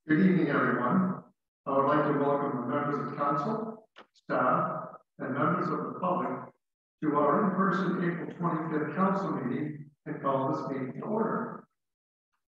Good evening, everyone. I would like to welcome the members of council, staff, and members of the public to our in-person April 25th council meeting and call this meeting to order.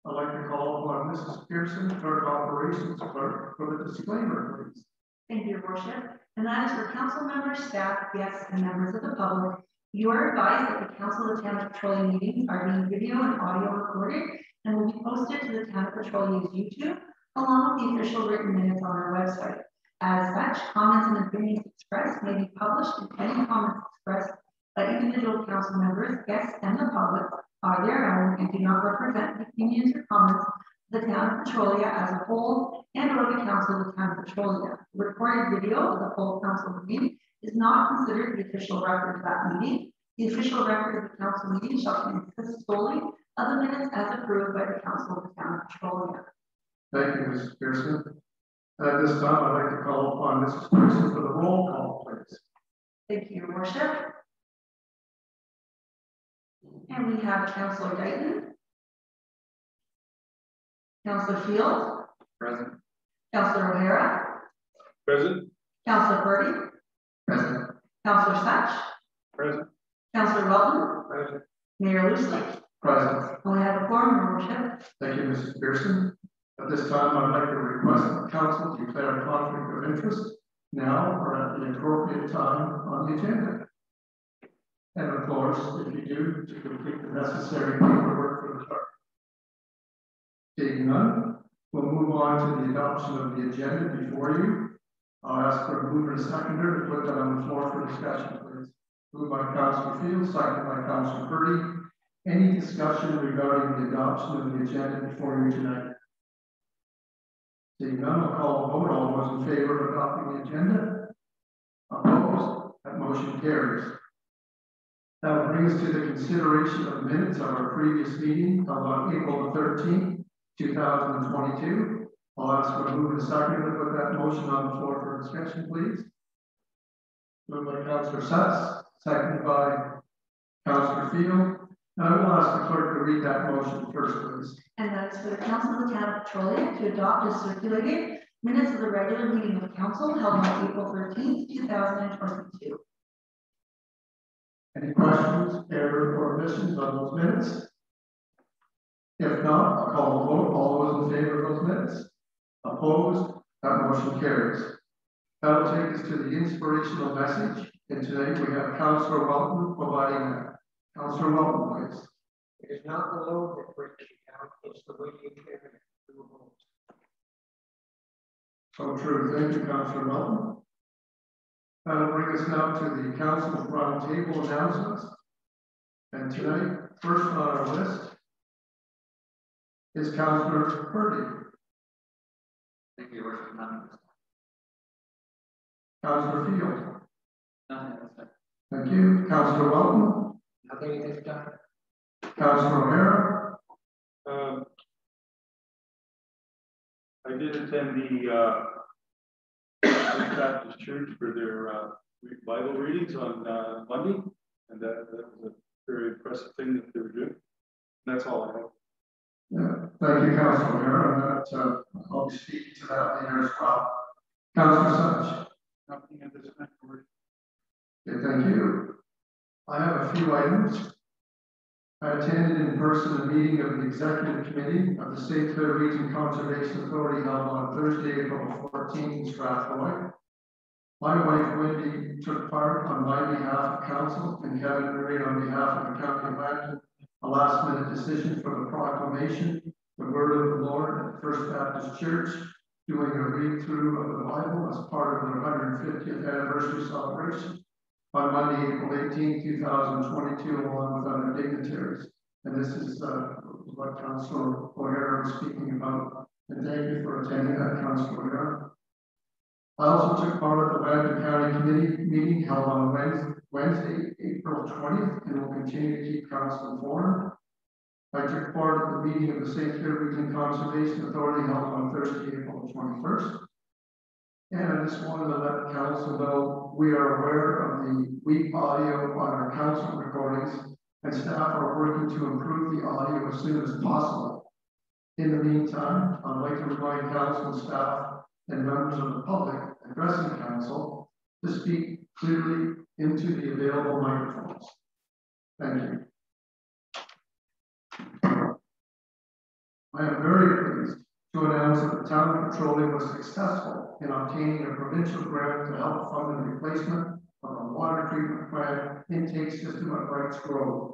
I'd like to call upon Mrs. Pearson, Clerk Operations Clerk, for the disclaimer, please. Thank you, Your Worship. And that is for council members, staff, guests, and members of the public. You are advised that the Council of Town of Petrolia meetings are being video and audio recorded and will be posted to the Town of Petrolia's YouTube, along with the official written minutes on our website. As such, comments and opinions expressed may be published, and any comments expressed by individual council members, guests, and the public are their own and do not represent the opinions or comments of the Town of Petrolia as a whole and or the Council of the Town of Petrolia. The recorded video of the full council meeting is not considered the official record of that meeting. The official record of the council meeting shall consist solely of the minutes as approved by the Council of the Town of Petrolia. Thank you, Mrs. Pearson. At this time, I'd like to call upon Mrs. Pearson for the roll call, please. Thank you, Your Worship. And we have Councillor Dighton, Councillor Field, Present. Councillor O'Hara, Present. Councillor Purdy, Present. Councillor Such, Present. Councillor Welton, Present. Mayor Loosely. Present. And we have a quorum, Your Worship. Thank you, Mrs. Pearson. At this time, I'd like to request the council to declare a conflict of interest now or at the appropriate time on the agenda. And of course, if you do, to complete the necessary paperwork for the clerk. Seeing none, we'll move on to the adoption of the agenda before you. I'll ask for a mover and seconder to put that on the floor for discussion, please. Moved by Councillor Field, seconded by Councillor Purdy. Any discussion regarding the adoption of the agenda before you tonight? Seeing none, I'll call a vote. All those in favor of adopting the agenda? Opposed? That motion carries. That will bring us to the consideration of minutes of our previous meeting held on April the 13th, 2022. I'll ask for a move and a second to put that motion on the floor for discussion, please. Moved by Councillor Sutz, seconded by Councillor Field. And I will ask the clerk to read that motion first, please. And that is for the Council of the Town of Petrolia to adopt as circulated minutes of the regular meeting of council held on April 13th, 2022. Any questions, errors, or omissions on those minutes? If not, I'll call the vote. All those in favor of those minutes? Opposed? That motion carries. That will take us to the inspirational message. And today we have Councillor Welton providing that. Councillor Welton, please. It is not the load that breaks you down, it's the way you carry it through the homes. So true. Thank you, Councillor Welton. That'll bring us now to the council's roundtable announcements. And tonight, first on our list is Councillor Purdy. Thank you, Your Worship. Councillor Field. Nothing else. Thank you. Councillor Welton. Nothing at this time. Councillor O'Hara. I did attend the Baptist Church for their Bible readings on Monday, and that was a very impressive thing that they were doing. And that's all I have. Yeah, thank you, Councillor O'Hara. I'll be speaking to that later as well. Councillor Such. Nothing at this time. Okay, thank you. I have a few items. I attended in person a meeting of the Executive Committee of the St. Clair Region Conservation Authority held on Thursday, April 14th in Strathroy. My wife, Wendy, took part on my behalf of council and Kevin Murray on behalf of the County of London, a last-minute decision for the proclamation, the Word of the Lord at First Baptist Church, doing a read-through of the Bible as part of their 150th anniversary celebration on Monday, April 18, 2022, along with other dignitaries. And this is what Councillor O'Hara was speaking about. And thank you for attending that, Councillor O'Hara. I also took part at the Brandon County Committee meeting held on Wednesday, April 20th, and will continue to keep council informed. I took part at the meeting of the St. Clair Region Conservation Authority held on Thursday, April 21st. And I just wanted to let council know we are aware of the weak audio on our council recordings, and staff are working to improve the audio as soon as possible. In the meantime, I'd like to remind council staff and members of the public addressing council to speak clearly into the available microphones. Thank you. I am very pleased to announce that the town of Petrolia was successful in obtaining a provincial grant to help fund the replacement of a water treatment plant intake system at Wrights Grove.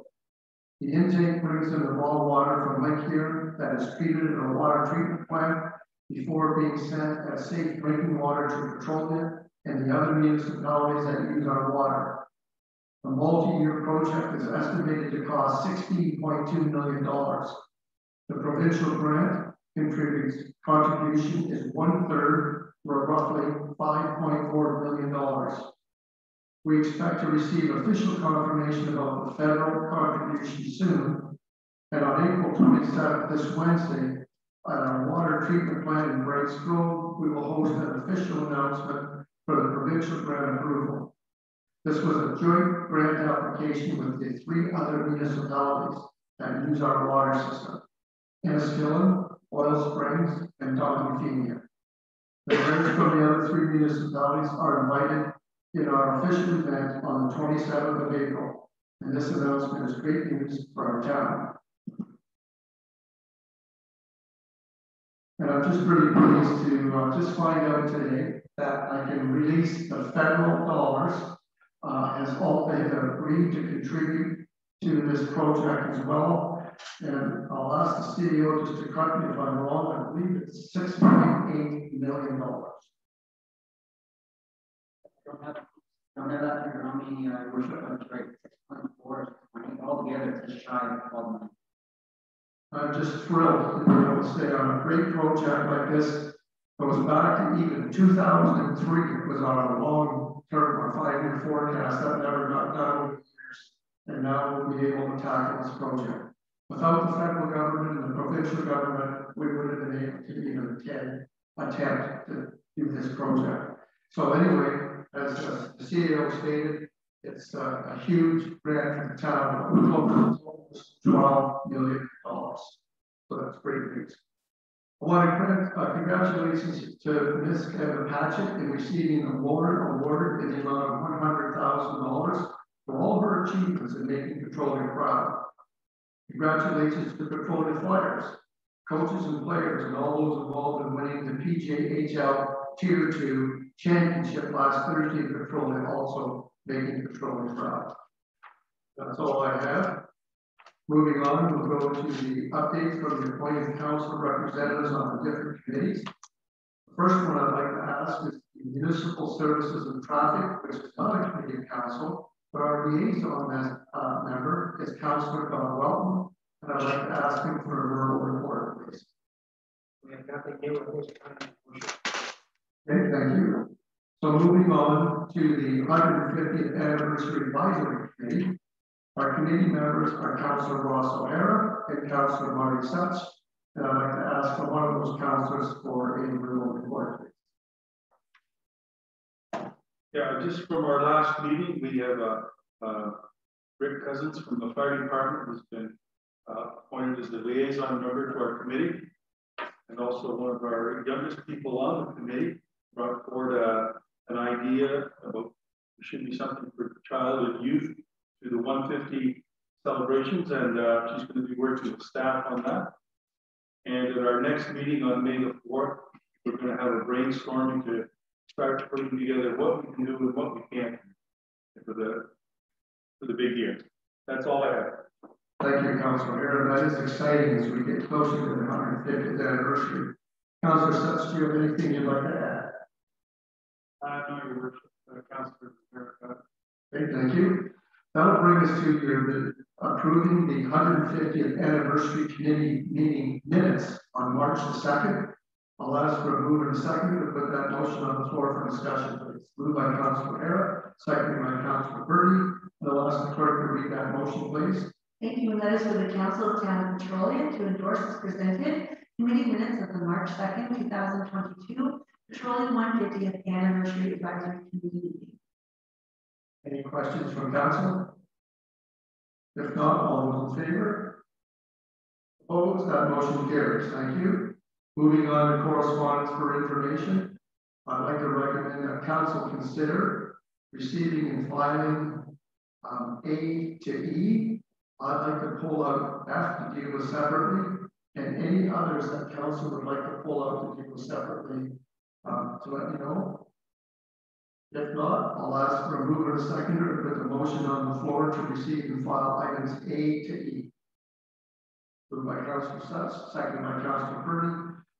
The intake brings in the raw water from Lake Huron that is treated in a water treatment plant before being sent as safe drinking water to Petrolia and the other municipalities that use our water. The multi-year project is estimated to cost $16.2 million. The provincial grant contribution is 1/3, or roughly $5.4 million. We expect to receive official confirmation about the federal contribution soon. And on April 27th, this Wednesday, at our water treatment plant in Wrights Grove, we will host an official announcement for the provincial grant approval. This was a joint grant application with the 3 other municipalities that use our water system: Enniskillen, Oil Springs, and Donaldsonville. The mayors from the other 3 municipalities are invited in our official event on the 27th of April, and this announcement is great news for our town. And I'm just really pleased to just find out today that I can release the federal dollars as all they have agreed to contribute to this project as well. And I'll ask the CEO just to correct me if I'm wrong. I believe it's $6.8 million. Don't have that figure on me, worship, that's right, 6.4, 6.8, altogether it's just shy of 12 million. I'm just thrilled to be able to say on a great project like this. Goes back to even 2003 was our long-term or 5-year forecast that never got done over the years. And now we'll be able to tackle this project. Without the federal government and the provincial government, we wouldn't have been able to even attempt to do this project. So anyway, as the CEO stated, it's a huge grant for the town. We're almost $12 million. So that's great news. I want to grant congratulations to Ms. Kevin Patchett in receiving an award in the amount of $100,000 for all her achievements in making Petrolia proud. Congratulations to the Petrolia Flyers, coaches and players, and all those involved in winning the PJHL Tier 2 championship last Thursday in Petrolia, also making Petrolia proud. That's all I have. Moving on, we'll go to the updates from the appointed council representatives on the different committees. The first one I'd like to ask is the Municipal Services and Traffic, which is not a committee of council, but our liaison member is Councillor Don Welton, and I'd like to ask him for a verbal report, please. We have nothing new at this time. Okay, thank you. So moving on to the 150th Anniversary Advisory Committee. Our committee members are Councillor Ross O'Hara and Councillor Marty Such, and I'd like to ask for one of those councillors for a verbal report, please. Yeah, just from our last meeting, we have Rick Cousins from the fire department who's been appointed as the liaison member to our committee, and also one of our youngest people on the committee brought forward an idea about there should be something for childhood youth to the 150 celebrations, and she's going to be working with staff on that. And at our next meeting on May the 4th, we're going to have a brainstorming to start putting together what we can do and what we can't do for the big year. That's all I have. Thank you, Councillor O'Hara. That is exciting as we get closer to the 150th anniversary. Councillor Such, do you have anything you'd like to add? No, Your Worship, Councillor O'Hara. Okay, thank you. That'll bring us to your approving the 150th Anniversary Committee meeting minutes on March the 2nd. I'll ask for a mover and a second to put that motion on the floor for discussion, please. Moved by Councillor O'Hara, seconded by Councillor Birdie. I'll ask the clerk to read that motion, please. Thank you, and that is for the Council of Town of Petrolia to endorse as presented committee minutes of the March 2nd, 2022 Petrolia 150th Anniversary Advisory Committee meeting. Any questions from council? If not, all those in favor? Opposed? Opposed? That motion carries. Thank you. Moving on to correspondence for information. I'd like to recommend that council consider receiving and filing A to E. I'd like to pull out F to deal with separately, and any others that council would like to pull out to deal with separately to let me know. If not, I'll ask for a mover and a seconder to put the motion on the floor to receive and file items A to E. Moved by Councilor Such, seconded by Councilor Purdy.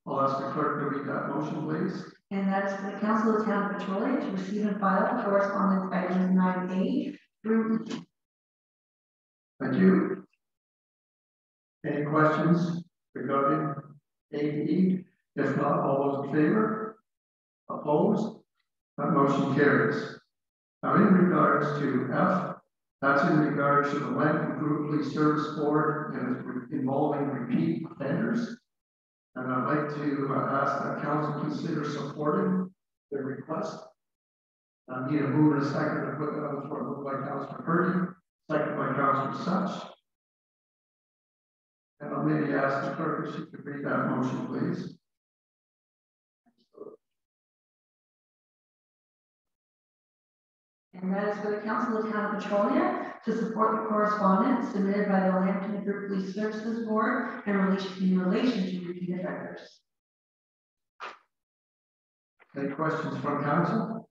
I'll ask the clerk to read that motion, please. And that is for the Council of the Town of Petrolia to receive and file correspondence items 9A through E. Thank you. Any questions regarding A to E? If not, all those in favor? Opposed? That motion carries. Now, in regards to F, that's in regards to the Land Improvement Service Board and it's involving repeat offenders. And I'd like to ask that council consider supporting the request. I need a mover and a second to put that on the floor. Moved by Councilor Purdy, second by Councilor Such. And I'll maybe ask the clerk if she could read that motion, please. And that is for the Council of the Town of Petrolia to support the correspondence submitted by the Lambton Group Police Services Board in relation to repeat offenders. Any questions from council?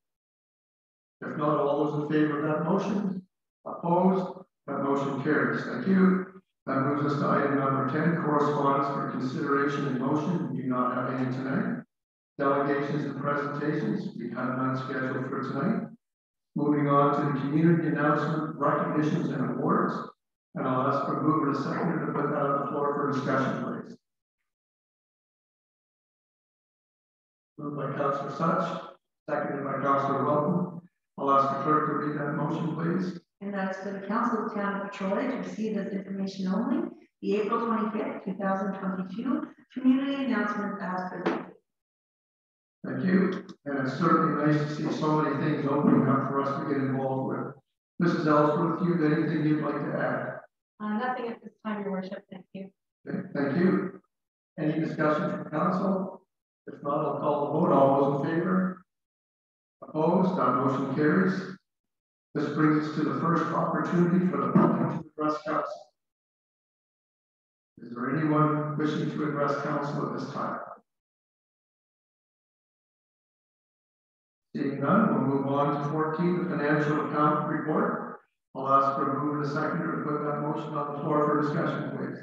If not, all those in favor of that motion? Opposed? That motion carries. Thank you. That moves us to item number 10, correspondence for consideration and motion. We do not have any tonight. Delegations and presentations. We have none scheduled for tonight. Moving on to the community announcement, recognitions and awards. And I'll ask for a mover and a seconder to put that on the floor for discussion, please. Moved by Councilor Such, seconded by Councilor Welton. I'll ask the clerk to read that motion, please. And that is for the Council of the Town of Petrolia to receive as information only the April 25th, 2022 community announcement as presented. Thank you. And it's certainly nice to see so many things opening up for us to get involved with. Mrs. Ellsworth, do you have anything you'd like to add? Nothing at this time, Your Worship. Thank you. Okay, thank you. Any discussion from council? If not, I'll call the vote. All those in favor? Opposed? That motion carries. This brings us to the first opportunity for the public to address council. Is there anyone wishing to address council at this time? Seeing none, we'll move on to 14, the financial account report. I'll ask for a mover and a seconder to put that motion on the floor for discussion, please.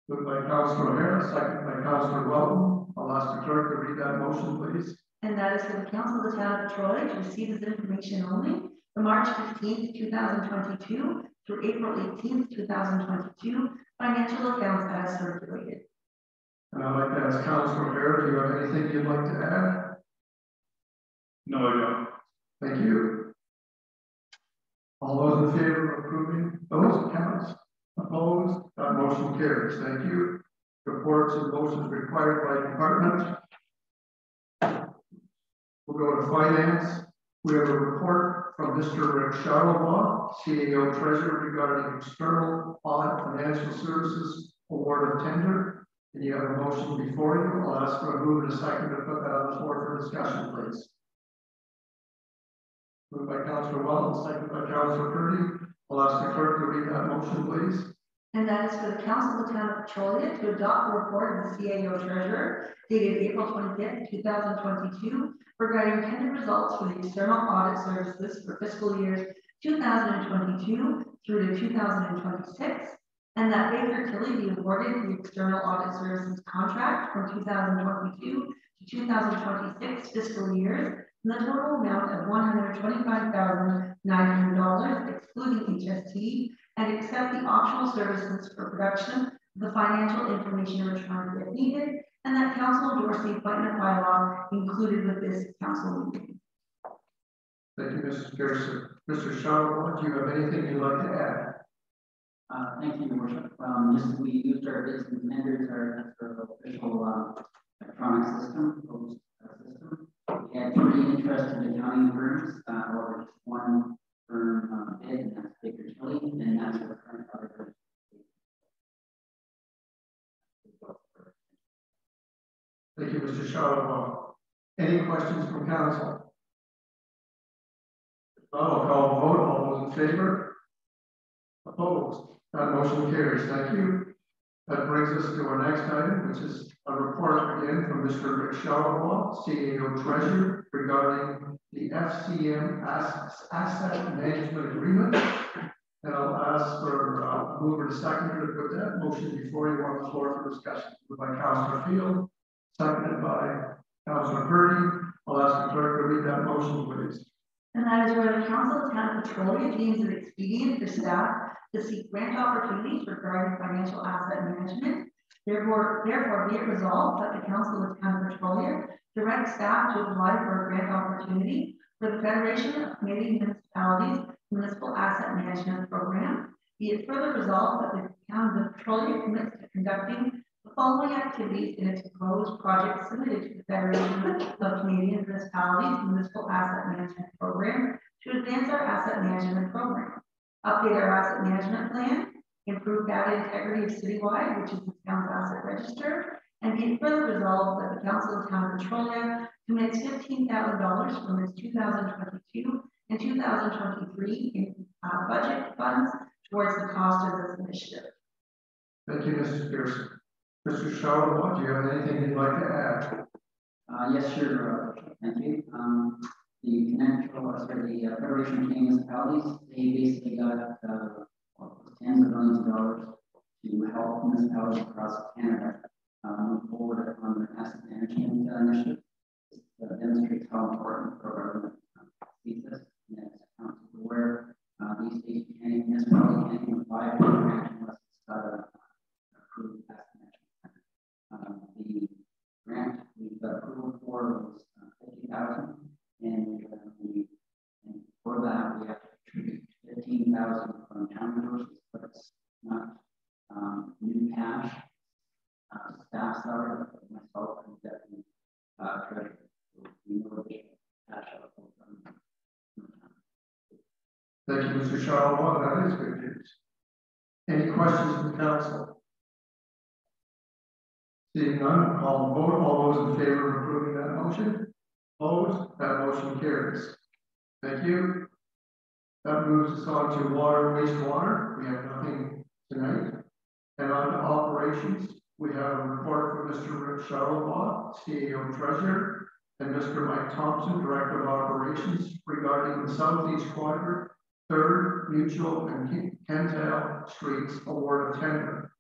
Moved by Councilor O'Hara, seconded by Councilor Welton. I'll ask the clerk to read that motion, please. And that is for the Council of the Town of Petrolia to receive as information only the March 15th, 2022 through April 18th, 2022 financial accounts as circulated. And I'd like to ask Councilor O'Hara, do you have anything you'd like to add? No, I don't. Thank you. All those in favor of approving those accounts? Opposed? That motion carries. Thank you. Reports and motions required by department. We'll go to finance. We have a report from Mr. Rick Charlebois, CAO Treasurer, regarding external audit financial services award of tender. And you have a motion before you. I'll ask for a move and a second to put that on the floor for discussion, please. Moved by Councilor Welton, seconded by Councilor Purdy. I'll ask the clerk to read that motion, please. And that is for the Council of the Town of Petrolia to adopt the report of the CAO Treasurer dated April 25th, 2022 regarding tender results for the external audit services for fiscal years 2022 through to 2026, and that Baker Tilly be awarded the external audit services contract from 2022 to 2026 fiscal years in the total amount of $125,900 excluding HST, and accept the optional services for production of the financial information return if needed, and that council endorse the appointment bylaw included with this council meeting. Thank you, Mrs. Pearson. Mr. Charlebois, do you have anything you'd like to add? Thank you, Your Worship. Just we used our bids and tenders, our official electronic system, system. We had 3 interested accounting firms, or just one firm bid, and that's Baker Tilly, and that's the current auditor. Thank you, Mr. Charlebois. Any questions from council? I'll call the vote. All those in favor? Opposed? That motion carries. Thank you. That brings us to our next item, which is a report again from Mr. Rick Charlebois, CEO Treasurer, regarding the FCM Asset Management Agreement. And I'll ask for a mover to seconder to put that motion before you on the floor for discussion. Moved by Councillor Field, seconded by Councillor Purdy. I'll ask the clerk to read that motion, please. And that is where the Council of Town of Petrolia deems it expedient for staff to seek grant opportunities regarding financial asset management. Therefore, be it resolved that the Council of Town of Petrolia directs staff to apply for a grant opportunity for the Federation of Canadian Municipalities Municipal Asset Management Program. Be it further resolved that the Town of Petrolia commits to conducting the following activities in its proposed project submitted to the Federation of Canadian Municipalities Municipal Asset Management Program to advance our asset management program. Update our asset management plan, improve data integrity of citywide, which is the town's asset register, and be it further resolved that the Council of Town of Petrolia commits $15,000 from its 2022 and 2023 in budget funds towards the cost of this initiative. Thank you, Mrs. Pearson. Mr. Charlebois, do you have anything you'd like to add? Yes, sure. Thank you. The Federation of Municipalities, they basically got tens of millions of dollars to help municipalities across Canada move forward on their asset management initiative. This demonstrates how important our government sees this. And as council is aware, these days municipalities can't even apply for a grant unless it's got an approved asset management. The grant we got approval for was $50,000, and for that we have to contribute $15,000 from town resources, but it's not new cash. Staff salary, myself, and deputy treasurer. We know the cash outflow from. Thank you, Mr. Charlebois. That is good news. Any questions from council? Seeing none, call the vote. All those in favor of approving that motion? Opposed? That motion carries. Thank you. That moves us on to water and wastewater. We have nothing tonight. And on to operations, we have a report from Mr. Rick Charlebois, CEO Treasurer, and Mr. Mike Thompson, Director of Operations, regarding the Southeast Quadrant, 3rd, Mutual, and Kentel Streets award of tender.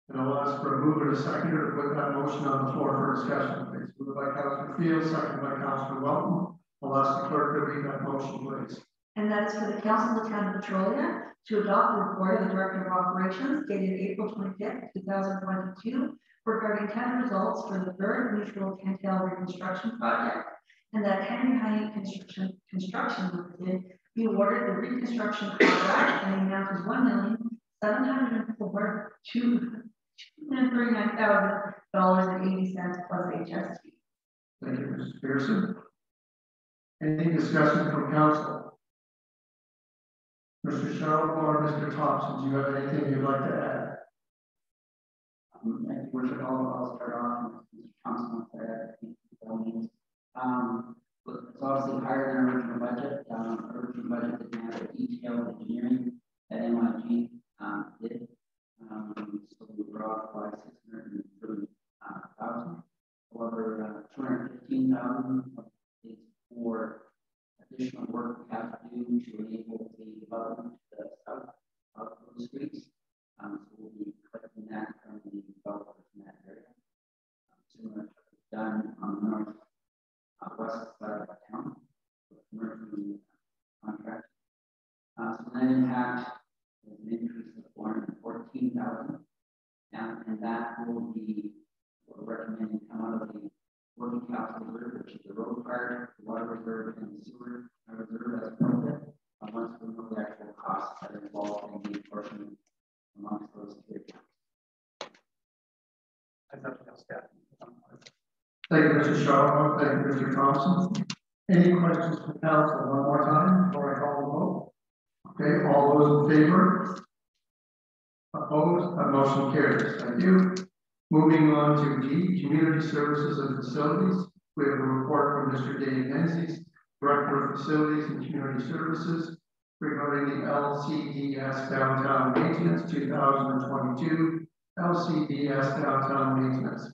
And I'll ask for a mover to seconder to put that motion on the floor for discussion, please. Moved by Councillor Field, seconded by Councillor Welton. I'll ask the clerk to read that motion, please. And that is for the Council of the Town of Petrolia to adopt the report of the Director of Operations dated April 25th, 2022, regarding tender results for the 3rd Mutual Kentel Reconstruction Project, and that Henry Hyatt Construction Limited be awarded the reconstruction contract, and the amount is $1,739,080 plus HST. Thank you, Mrs. Pearson. Any discussion from council? Mr. Charlebois or Mr. Thompson, do you have anything you'd like to add? Thank you, Worship. I'll start off. Mr. Thompson wants to add. It's obviously higher than our original budget. Our original budget didn't have the detailed engineering that MIG did. So we brought by $630,000. However, $215,000 is for additional work we have to do to enable the development to the south of those streets. So we'll be collecting that from the developers in that area. Similar to what we've done on the north west side of town, with commercial contract. So that impact is an increase of $414,000, and that will be what we're recommending come out of the working capital reserve, which is the road part, the water reserve, and the sewer reserve as appropriate. Once we know the actual costs that are involved in the apportionment amongst those two accounts. Thank you, Mr. Charlebois. Thank you, Mr. Thompson. Any questions from council? One more time before I call the vote. Okay, all those in favor? Opposed? That motion carries. Thank you. Moving on to D, Community Services and Facilities. We have a report from Mr. Dave Menzies, Director of Facilities and Community Services, regarding the LCDS Downtown Maintenance 2022 LCDS Downtown Maintenance.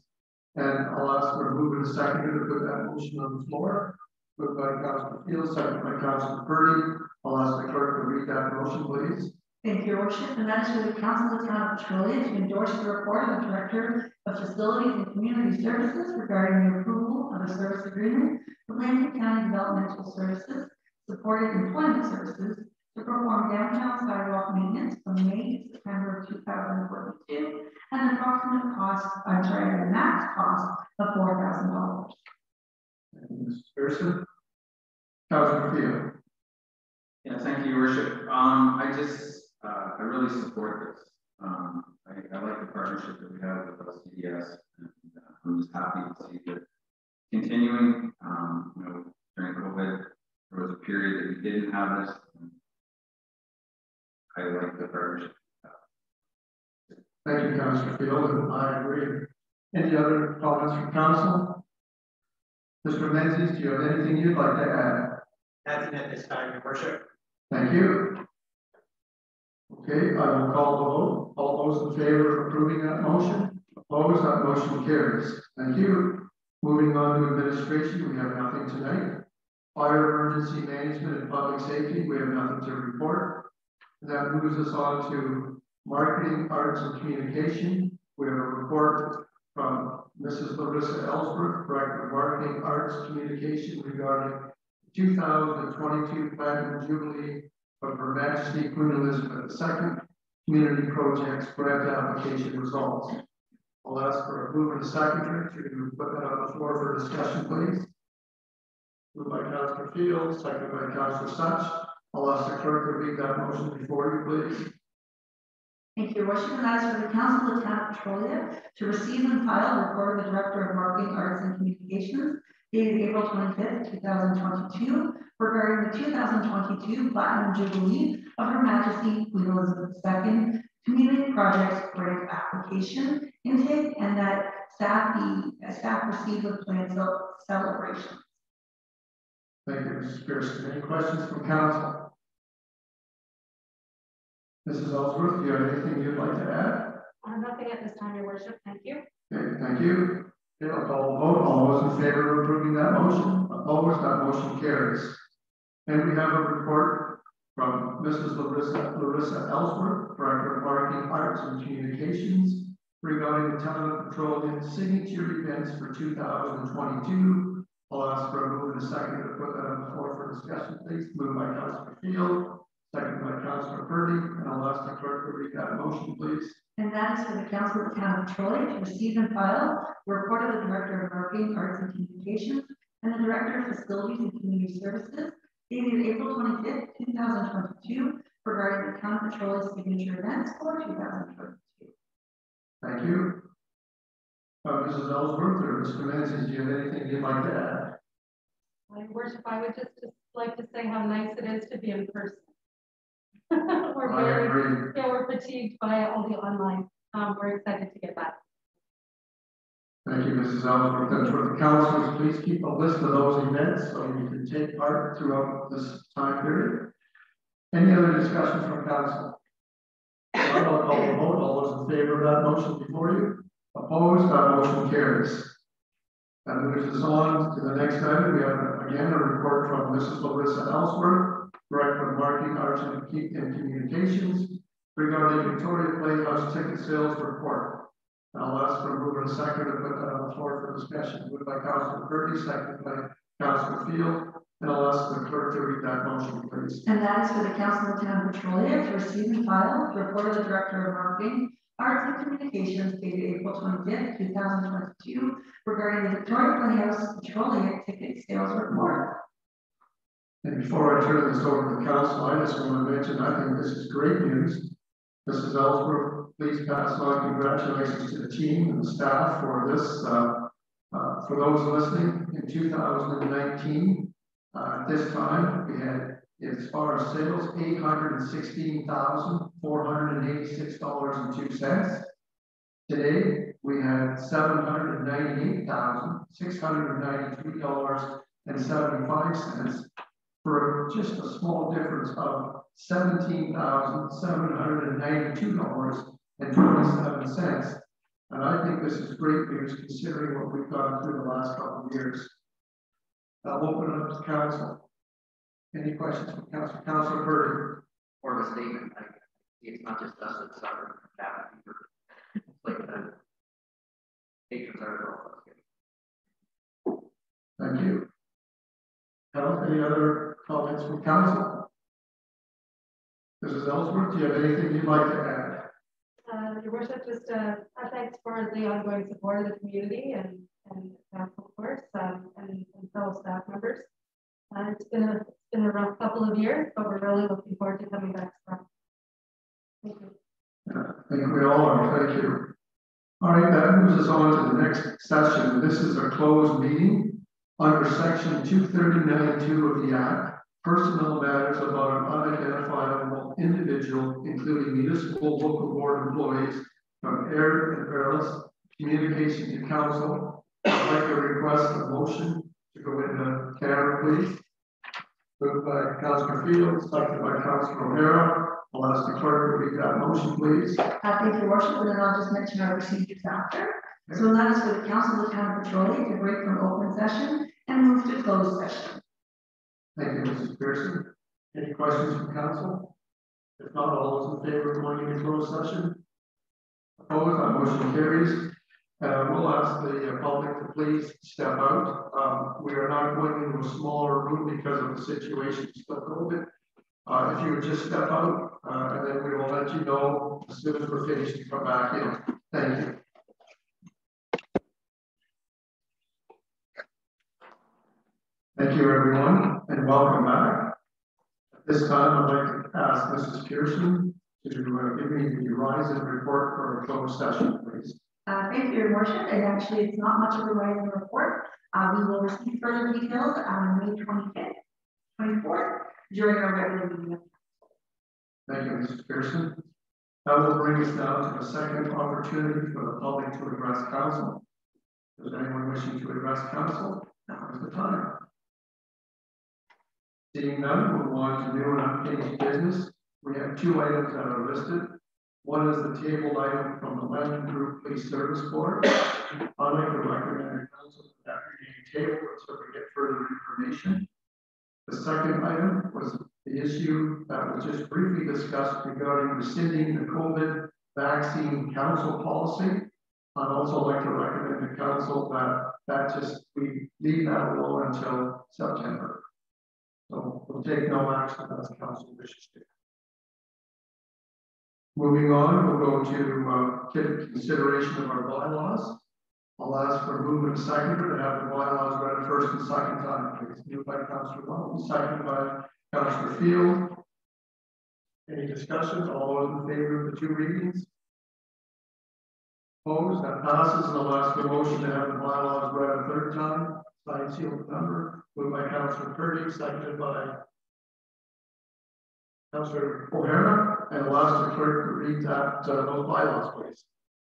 And I'll ask for a move and a second to put that motion on the floor. Moved by Councilor Field, second by Councilor Purdy. I'll ask the clerk to read that motion, please. Thank you, Your Worship, and that is for the Council of the Town of Petrolia to endorse the report of the Director of Facilities and Community Services regarding the approval of a service agreement with Lansing County Developmental Services, Supported Employment Services, to perform downtown sidewalk maintenance from May to September of 2042, and an approximate cost, the max cost of $4,000. Mr. Pearson. Councilor Field. Yeah, thank you, Your Worship. I really support this. I like the partnership that we have with LCDS, and I'm just happy to see that continuing. During COVID, there was a period that we didn't have this. I like the partnership. Thank you, Councilor Field, and I agree. Any other comments from council? Mr. Menzies, do you have anything you'd like to add? Nothing at this time, Your Worship. Thank you. Okay, I will call the vote. All those in favor of approving that motion? Opposed? That motion carries. Thank you. Moving on to administration, we have nothing tonight. Fire, emergency management, and public safety, we have nothing to report. That moves us on to marketing, arts, and communication. We have a report from Mrs. Larissa Ellsworth, Director of Marketing, Arts, Communication, regarding 2022 Platinum Jubilee of Her Majesty Queen Elizabeth II Community Projects Grant Application Results. I'll ask for a mover and a seconder to put that on the floor for discussion, please. Moved by Councilor Field, seconded by Councilor Such. I'll ask the clerk to read that motion before you, please. Thank you, Your Worship, and that is for the Council of the Town of Petrolia to receive and file the report of the Director of Marketing, Arts, and Communications, dated April 25th, 2022, regarding the 2022 Platinum Jubilee of Her Majesty Queen Elizabeth II Community Projects Grant Application intake, and that staff receive with planned celebration. Thank you, Mrs. Pearson. Any questions from council? Mrs. Ellsworth, do you have anything you'd like to add? Nothing at this time, Your Worship. Thank you. Okay, thank you. Okay, I'll call the vote. All those in favor of approving that motion? Opposed? That motion carries. And we have a report from Mrs. Larissa Ellsworth, Director of Marketing, Arts, and Communications, regarding the Town of Petrolia signature events for 2022. I'll ask for a move and a second to put that on the floor for discussion, please. Moved by Councilor Field, second by Councilor Purdy, and I'll ask the clerk to read that motion, please. And that is for the Council of the Town of Petrolia to receive and file the report of the Director of Marketing, Arts, and Communications, and the Director of Facilities and Community Services, dated April 25th, 2022, regarding the Town of Petrolia signature events for 2022. Thank you. Mrs. Ellsworth or Mr. Menzies, do you have anything you'd like to add? Your Worship, I would just like to say how nice it is to be in person. We're fatigued by all the online. We're excited to get back. Thank you, Mrs. Ellsworth. And for the councilors, please keep a list of those events so you can take part throughout this time period. Any other discussion from council? I'll call the vote. All those in favor of that motion before you? Opposed? That motion carries. And moves us on to the next item. We have again a report from Mrs. Larissa Ellsworth, Director of Marketing, Arts, and Communications, regarding Victoria Playhouse ticket sales report. And I'll ask for a mover and a second to put that on the floor for discussion. Moved by Councilor Purdy, seconded by Councilor Field, and I'll ask the clerk to read that motion, please. And that is for the Council of the Town of Petrolia to receive and file the report of the Director of Marketing, Arts, and Communications, dated April 25th, 2022, regarding the Victoria Playhouse Petrolia ticket sales report. And before I turn this over to the council, I just want to mention, I think this is great news. Mrs. Ellsworth, please pass on congratulations to the team and the staff for this. For those listening, in 2019, at this time, we had, as far as sales, $816,486.02. Today, we had $798,693.75 for just a small difference of $17,792.27. And I think this is great news considering what we've gone through the last couple of years. I'll open it up to council. Any questions from council? Councilor Purdy. More of a statement, it's not just us that suffer from that. It's like the patrons are all. Thank you. Any other comments from council? Mrs. Ellsworth, do you have anything you'd like to add? Your worship, just thanks for the ongoing support of the community and council, of course, and fellow staff members. It's been a rough couple of years, but we're really looking forward to coming back strong. Thank you. I think we all are. Thank you. All right, that moves us on to the next session. This is a closed meeting under section 239(2) of the Act. Personnel matters about an unidentifiable individual, including municipal local board employees, from air and airless communication to council. I'd like to request a motion to go into camera, please. Moved by Councilor Fields, seconded by Councilor O'Hara. I'll ask the clerk to read that motion, please. Thank you, Your Worship, and then I'll just mention our procedures after. So that is for the Council of the Town of Petrolia to break from open session and move to closed session. Thank you, Mrs. Pearson. Any questions from council? If not, all those in favor of going into closed session? Opposed? That motion carries. We'll ask the public to please step out. We are not going into a smaller room because of the situation still COVID. If you would just step out, and then we will let you know as soon as we're finished to come back in. Thank you. Thank you, everyone, and welcome back. At this time, I'd like to ask Mrs. Pearson to give me the Horizon report for a closed session, please. Thank you, Your Worship, and actually it's not much of a Horizon report. We will receive further details on May 25th, 24th during our regular meeting. Thank you, Mrs. Pearson. That will bring us now to the second opportunity for the public to address council. Is there anyone wishing to address council? Now is the time. Seeing none, we'll move on to new and unfinished business. We have two items that are listed. One is the table item from the London Group Police Service Board. I'd like to recommend the council that we table it so we get further information. The second item was the issue that was just briefly discussed regarding rescinding the COVID vaccine council policy. I'd also like to recommend the council that we leave that alone until September. So we'll take no action unless the council wishes to. Moving on, we'll go to consideration of our bylaws. I'll ask for movement and seconder to have the bylaws read first and second time, please. Moved by Councilor Long, seconded by Councilor Field. Any discussions? All those in favor of the two readings? Opposed? That passes, and I'll ask for a motion to have the bylaws read a third time. Signed, sealed, number. Moved by Councilor Purdy, seconded by Councilor O'Hara, and I'll ask the clerk to read those bylaws, please.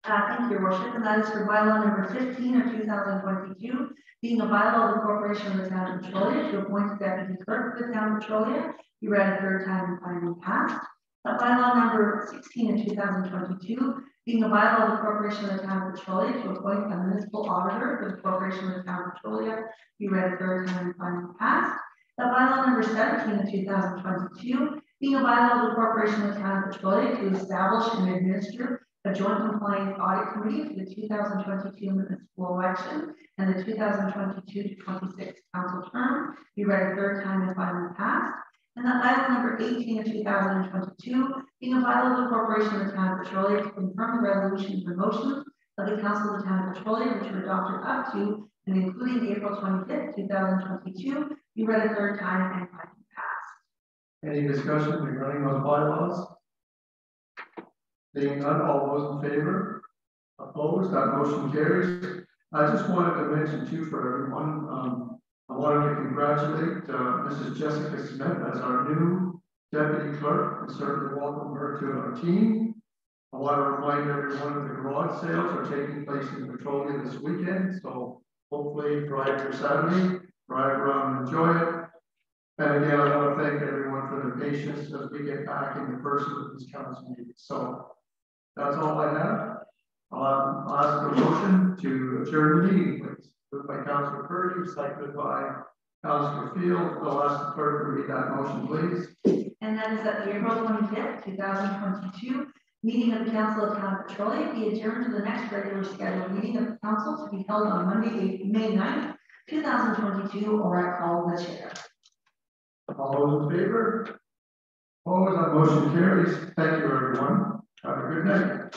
Thank you, Your Worship, and that is for bylaw number 15 of 2022, being a bylaw of the Corporation of the Town of Petrolia to appoint a deputy clerk of the Town of Petrolia. You read a third time and finally passed. Bylaw number 16 of 2022, being a bylaw of the Corporation of the Town of Petrolia to appoint a municipal auditor for the Corporation of the Town of Petrolia. You read a third time and finally passed. Bylaw number 17 of 2022, being a bylaw of the Corporation of the Town of Petrolia to establish and administer a joint compliance audit committee for the 2022 municipal election and the 2022-26 council term. You read a third time and finally passed. And that bylaw number 18 of 2022, being a bylaw of the Corporation of the Town of Petrolia to confirm the resolutions and motions of the Council of the Town of Petrolia, which were adopted up to and including April 25th, 2022. You read a third time and finally passed. Any discussion regarding those bylaws? Seeing none, all those in favor? Opposed? That motion carries. I just wanted to mention too for everyone, I wanted to congratulate Mrs. Jessica Smith as our new deputy clerk and certainly welcome her to our team. I want to remind everyone that the garage sales are taking place in Petrolia this weekend, so hopefully drive your Saturday, drive around and enjoy it. And again, I want to thank everyone for their patience as we get back into person with this council meeting. So that's all I have. I'll ask for a motion to adjourn the meeting, please. Moved by Councillor Purdy, seconded by Councillor Field. I'll ask the clerk to read that motion, please. And that is that the April 25th, 2022 meeting of the Council of Town of Petrolia be adjourned to the next regular scheduled meeting of the council to be held on Monday, May 9th, 2022, or I call the chair. All those in favor? Opposed? That motion carries. Thank you, everyone. Have a good night.